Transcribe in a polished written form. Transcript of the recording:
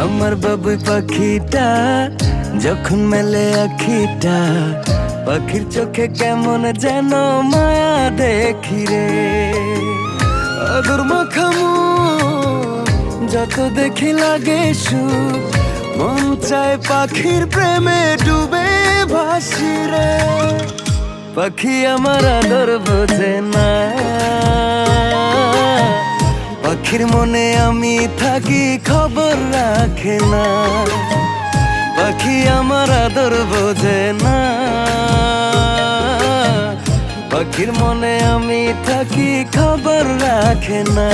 আমার বাবুই পাখিটা যখন মেলে আখিটা, পাখির চোখে কেমন যেন মায়া দেখি রে। আদর মাখামু যত দেখি লাগে সুখ, মন চায় পাখির প্রেমে ডুবে ভাসি রে। পাখি আমার আদর বোঝে না, পাখির মনে আমি থাকি খবর রাখে না। পাখি আমার আদর বোঝে না, পাখির মনে আমি থাকি খবর রাখে না।